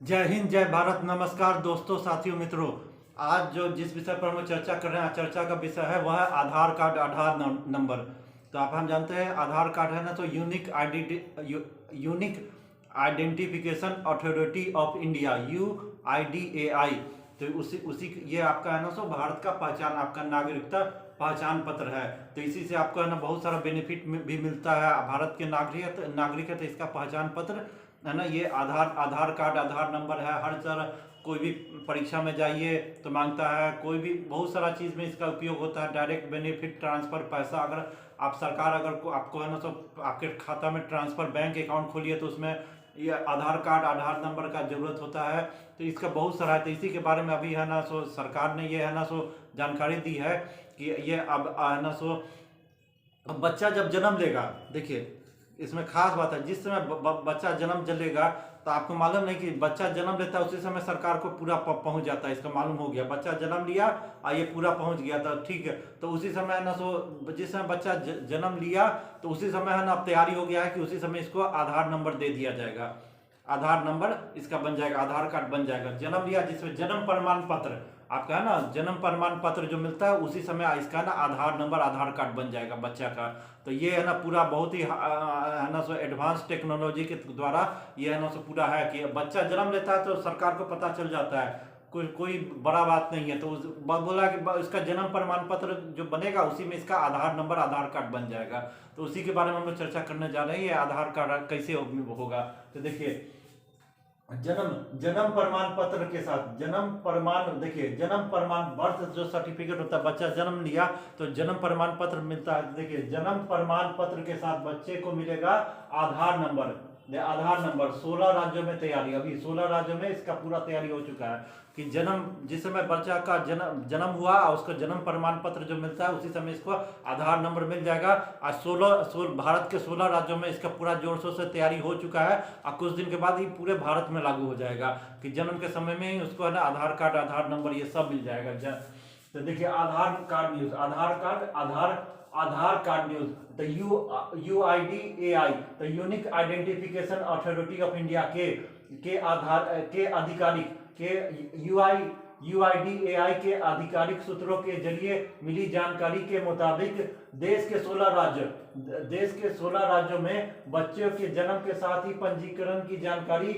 जय हिंद, जय भारत। नमस्कार दोस्तों, साथियों, मित्रों। आज जो जिस विषय पर हम चर्चा कर रहे हैं, चर्चा का विषय है वह है आधार कार्ड, आधार नंबर। तो आप हम जानते हैं आधार कार्ड है ना, तो unique identification authority of India, UIDAI। तो उसी उसी ये आपका है ना, सो भारत का पहचान, आपका नागरिकता पहचान पत्र है। तो इसी से आपको है ना बहुत सारा बेनिफिट भी मिलता है। भारत के नागरिक है तो इसका पहचान पत्र है ना, ये आधार कार्ड, आधार नंबर है। हर तरह कोई भी परीक्षा में जाइए तो मांगता है, कोई भी बहुत सारा चीज़ में इसका उपयोग होता है। डायरेक्ट बेनिफिट ट्रांसफ़र, पैसा अगर आप सरकार अगर आपको है ना, तो आपके खाता में ट्रांसफ़र, बैंक अकाउंट खोलिए तो उसमें ये आधार कार्ड, आधार नंबर का ज़रूरत होता है। तो इसका बहुत सारा है। तो इसी के बारे में अभी है ना, सो सरकार ने ये है ना, सो जानकारी दी है कि ये अब है ना, सो अब बच्चा जब जन्म लेगा, देखिए इसमें खास बात है, जिस समय बच्चा जन्म लेगा तो आपको मालूम नहीं कि बच्चा जन्म लेता है उसी समय सरकार को पूरा पहुंच जाता है। इसका मालूम हो गया, बच्चा जन्म लिया और ये पूरा पहुंच गया तो ठीक है। तो उसी समय है ना, सो जिस समय बच्चा जन्म लिया तो उसी समय है ना, अब तैयारी हो गया है कि उसी समय इसको आधार नंबर दे दिया जाएगा। आधार नंबर इसका बन जाएगा, आधार कार्ड बन जाएगा। जन्म लिया जिसमें जन्म प्रमाण पत्र आपका है ना, जन्म प्रमाण पत्र जो मिलता है उसी समय इसका ना आधार नंबर, आधार कार्ड बन जाएगा बच्चा का। तो ये है ना पूरा बहुत ही है ना, सो एडवांस टेक्नोलॉजी के द्वारा ये है ना, सो पूरा है कि बच्चा जन्म लेता है तो सरकार को पता चल जाता है। कोई बड़ा बात नहीं है। तो बोला कि इसका जन्म प्रमाण पत्र जो बनेगा उसी में इसका आधार नंबर, आधार कार्ड बन जाएगा। तो उसी के बारे में हम लोग चर्चा करने जा रहे हैं, ये आधार कार्ड कैसे होगा। तो देखिए, जन्म प्रमाण पत्र के साथ जन्म प्रमाण, देखिए जन्म प्रमाण बर्थ जो सर्टिफिकेट होता है, बच्चा जन्म लिया तो जन्म प्रमाण पत्र मिलता है। देखिए जन्म प्रमाण पत्र के साथ बच्चे को मिलेगा आधार नंबर। आधार नंबर 16 राज्यों में तैयारी, अभी 16 राज्यों में इसका पूरा तैयारी हो चुका है कि जन्म जिस समय बच्चा का जन्म हुआ और उसका जन्म प्रमाण पत्र जो मिलता है उसी समय इसको आधार नंबर मिल जाएगा। आज 16 भारत के 16 राज्यों में इसका पूरा जोर शोर से तैयारी हो चुका है और कुछ दिन के बाद ये पूरे भारत में लागू हो जाएगा कि जन्म के समय में ही उसको है ना आधार कार्ड, आधार नंबर ये सब मिल जाएगा। तो देखिए आधार कार्ड न्यूज, आधार कार्ड न्यूज, तो UIDAI, तो unique identification authority of India के आधार के आधिकारिक के UIDAI के आधिकारिक सूत्रों के जरिए मिली जानकारी के मुताबिक देश के 16 राज्यों में बच्चों के जन्म के साथ ही पंजीकरण की जानकारी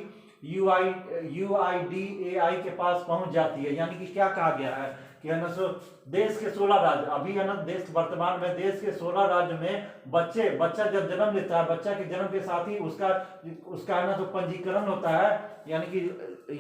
UIDAI के पास पहुंच जाती है। यानी कि क्या कहा गया है कि है ना, सो देश के 16 राज्य, अभी है ना देश वर्तमान में देश के 16 राज्य में बच्चा जब जन्म लेता है, बच्चा के जन्म के साथ ही उसका है ना, तो पंजीकरण होता है। यानी कि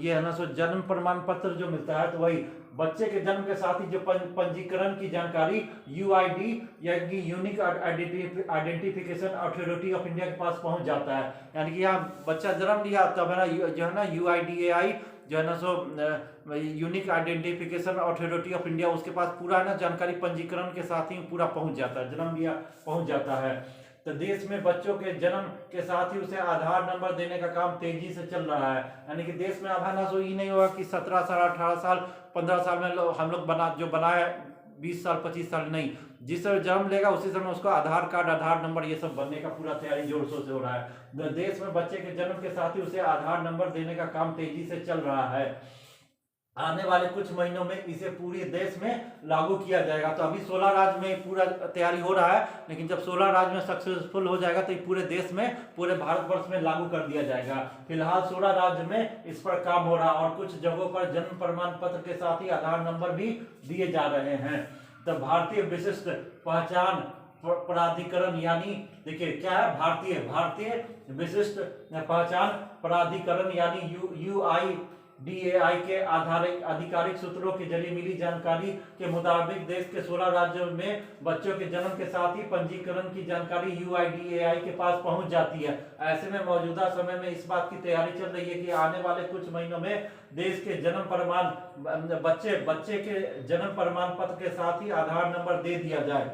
ये है ना, सो जन्म प्रमाण पत्र जो मिलता है तो वही बच्चे के जन्म के साथ ही जो पंजीकरण की जानकारी UID यानी unique identification authority of India के पास पहुंच जाता है। यानी कि यहाँ बच्चा जन्म लिया तब है ना, जो है ना UIDAI जो है ना, so unique identification authority of India उसके पास पूरा है ना जानकारी पंजीकरण के साथ ही पूरा पहुंच जाता है, जन्म लिया पहुंच जाता है। तो देश में बच्चों के जन्म के साथ ही उसे आधार नंबर देने का काम तेजी से चल रहा है। यानी कि देश में अब है ना, सो ये नहीं होगा कि 17 साल, 18 साल, 15 साल में हम लोग बनाए 20 साल, 25 साल नहीं, जिस समय जन्म लेगा उसी समय उसको आधार कार्ड, आधार नंबर ये सब बनने का पूरा तैयारी जोर शोर से हो रहा है। देश में बच्चे के जन्म के साथ ही उसे आधार नंबर देने का काम तेजी से चल रहा है। आने वाले कुछ महीनों में इसे पूरे देश में लागू किया जाएगा। तो अभी 16 राज्य में पूरा तैयारी हो रहा है, लेकिन जब 16 राज्य में सक्सेसफुल हो जाएगा तो ये पूरे देश में, पूरे भारतवर्ष में लागू कर दिया जाएगा। फिलहाल 16 राज्य में इस पर काम हो रहा है और कुछ जगहों पर जन्म प्रमाण पत्र के साथ ही आधार नंबर भी दिए जा रहे हैं। तो भारतीय विशिष्ट पहचान प्राधिकरण, यानी देखिए क्या है, भारतीय विशिष्ट पहचान प्राधिकरण यानी UIDAI के आधिकारिक सूत्रों के जरिए मिली जानकारी के मुताबिक देश के 16 राज्यों में बच्चों के जन्म के साथ ही पंजीकरण की जानकारी UIDAI के पास पहुंच जाती है। ऐसे में मौजूदा समय में इस बात की तैयारी चल रही है कि आने वाले कुछ महीनों में देश के जन्म प्रमाण बच्चे के जन्म प्रमाण पत्र के साथ ही आधार नंबर दे दिया जाए।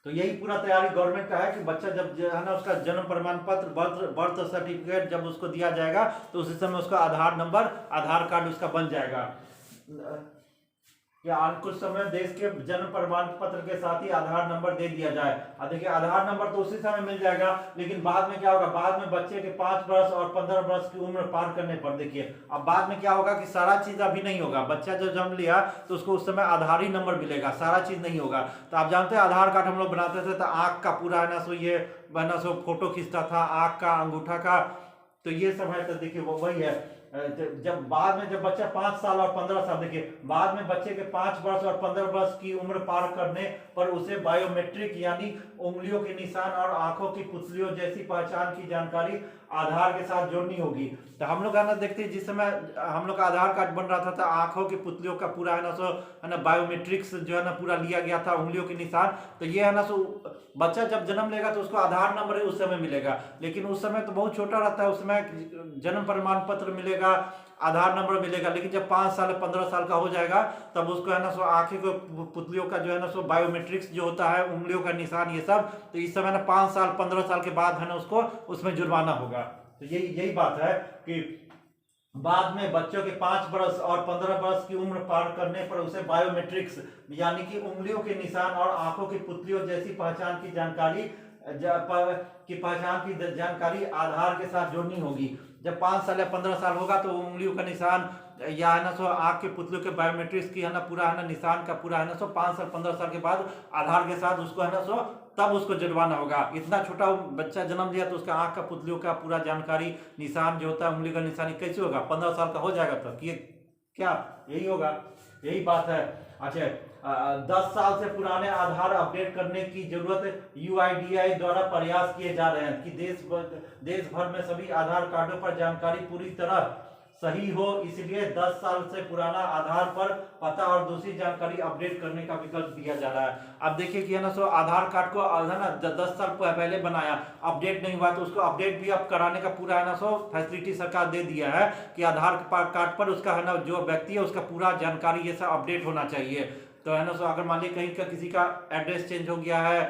तो यही पूरा तैयारी गवर्नमेंट का है कि बच्चा जब है ना, उसका जन्म प्रमाण पत्र, बर्थ सर्टिफिकेट जब उसको दिया जाएगा तो उसी समय उसका आधार नंबर, आधार कार्ड उसका बन जाएगा। कि कुछ समय देश के जन्म प्रमाण पत्र के साथ ही आधार नंबर दे दिया जाए। अब देखिए आधार नंबर तो उसी समय मिल जाएगा, लेकिन बाद में क्या होगा, बाद में बच्चे के 5 वर्ष और 15 वर्ष की उम्र पार करने पर देखिए अब बाद में क्या होगा कि सारा चीज अभी नहीं होगा। बच्चा जब जन्म लिया तो उसको उस समय आधार ही नंबर मिलेगा, सारा चीज नहीं होगा। तो आप जानते हैं आधार कार्ड हम लोग बनाते थे तो आंख का पूरा है ना सो ये है सो फोटो खींचता था, आंख का, अंगूठा का, तो ये सब है। तो देखिए वो वही है। जब बाद में जब बच्चा 5 साल और 15 साल, देखिए बाद में बच्चे के 5 वर्ष और 15 वर्ष की उम्र पार करने पर उसे बायोमेट्रिक यानी उंगलियों के निशान और आंखों की पुतलियों जैसी पहचान की जानकारी आधार के साथ जोड़नी होगी। तो हम लोग है ना देखते हैं जिस समय हम लोग का आधार कार्ड बन रहा था तो आंखों की पुतलियों का पूरा है ना सो है ना बायोमेट्रिक्स जो है ना पूरा लिया गया था, उंगलियों के निशान। तो ये है ना सो बच्चा जब जन्म लेगा तो उसको आधार नंबर उस समय मिलेगा, लेकिन उस समय तो बहुत छोटा रहता है, उस समय जन्म प्रमाण पत्र मिलेगा, आधार नंबर मिलेगा। लेकिन जब 5 साल 15 साल का हो जाएगा तब उसको है ना सो आंखें को पुतलियों का जो है ना सो बायोमेट्रिक्स जो होता है, उंगलियों का निशान, ये सब, तो इस समय ना 5 साल 15 साल के बाद है ना उसको उसमें जुर्माना होगा। तो यही बात है कि बाद में बच्चों के 5 वर्ष और 15 वर्ष की उम्र पार करने पर उसे बायोमेट्रिक्स यानी कि उंगलियों के निशान और आंखों की पुतलियों जैसी पहचान की जानकारी आधार के साथ जोड़नी होगी। जब 5 साल या 15 साल होगा तो उंगलियों का निशान या है ना सो आंख के पुतलियों के बायोमेट्रिक्स की है ना पूरा है ना निशान का पूरा है ना सो 5 साल 15 साल के बाद आधार के साथ उसको है ना सो तब उसको जुर्माना होगा। इतना छोटा बच्चा जन्म लिया तो उसका आंख का पुतलियों का पूरा जानकारी, निशान जो होता है उंगली का निशान कैसे होगा, 15 साल का हो जाएगा तब ये क्या यही होगा, यही बात है। अच्छा 10 साल से पुराने आधार अपडेट करने की जरूरत यूआईडीआई द्वारा प्रयास किए जा रहे हैं कि देश भर में सभी आधार कार्डों पर जानकारी पूरी तरह सही हो, इसलिए 10 साल से पुराना आधार पर पता और दूसरी जानकारी अपडेट करने का विकल्प दिया जा रहा है। अब देखिए कि है ना सो आधार कार्ड को है ना 10 साल पहले बनाया, अपडेट नहीं हुआ तो उसको अपडेट भी अब कराने का पूरा है ना सो फैसिलिटी सरकार दे दिया है कि आधार कार्ड पर उसका है ना जो व्यक्ति है उसका पूरा जानकारी ये सब अपडेट होना चाहिए। तो है ना सो अगर मान लीजिए कहीं का किसी का एड्रेस चेंज हो गया है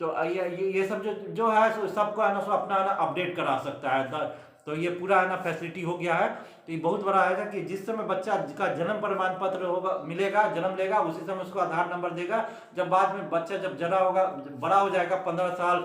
तो ये सब जो है सो सबको है ना सो अपना है ना अपडेट करा सकता है। तो ये पूरा है ना फैसिलिटी हो गया है। तो ये बहुत बड़ा है कि जिस समय बच्चा का जन्म प्रमाण पत्र होगा मिलेगा, जन्म लेगा, उसी समय उसको आधार नंबर देगा। जब बाद में बच्चा जब जरा होगा, बड़ा हो जाएगा, 15 साल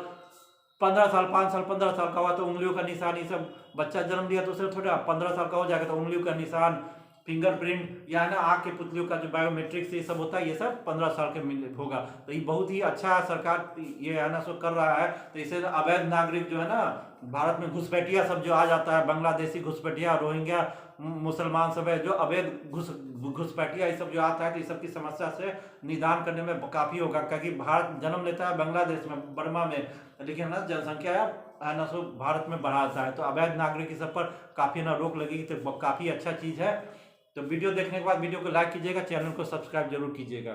5 साल 15 साल का हुआ तो उंगलियों का निशान, ये सब बच्चा जन्म लिया तो उसे थोड़ा 15 साल का हो जाएगा तो उंगलियों का निशान, फिंगरप्रिंट या है ना आंख के पुतलियों का जो बायोमेट्रिक्स ये सब होता है, ये सब 15 साल के होगा। तो ये बहुत ही अच्छा सरकार ये है ना सो कर रहा है। तो इसे अवैध नागरिक जो है ना भारत में घुसपैठिया सब जो आ जाता है, बांग्लादेशी घुसपैठिया, रोहिंग्या मुसलमान सब है जो अवैध घुसपैठिया ये सब जो आता है, तो इस सब की समस्या से निदान करने में काफी होगा। क्योंकि भारत जन्म लेता है बांग्लादेश में, बर्मा में, लेकिन ना जनसंख्या है ना सो भारत में बढ़ाता है। तो अवैध नागरिक सब पर काफी ना रोक लगेगी, तो काफी अच्छा चीज है। तो वीडियो देखने के बाद वीडियो को लाइक कीजिएगा, चैनल को सब्सक्राइब जरूर कीजिएगा।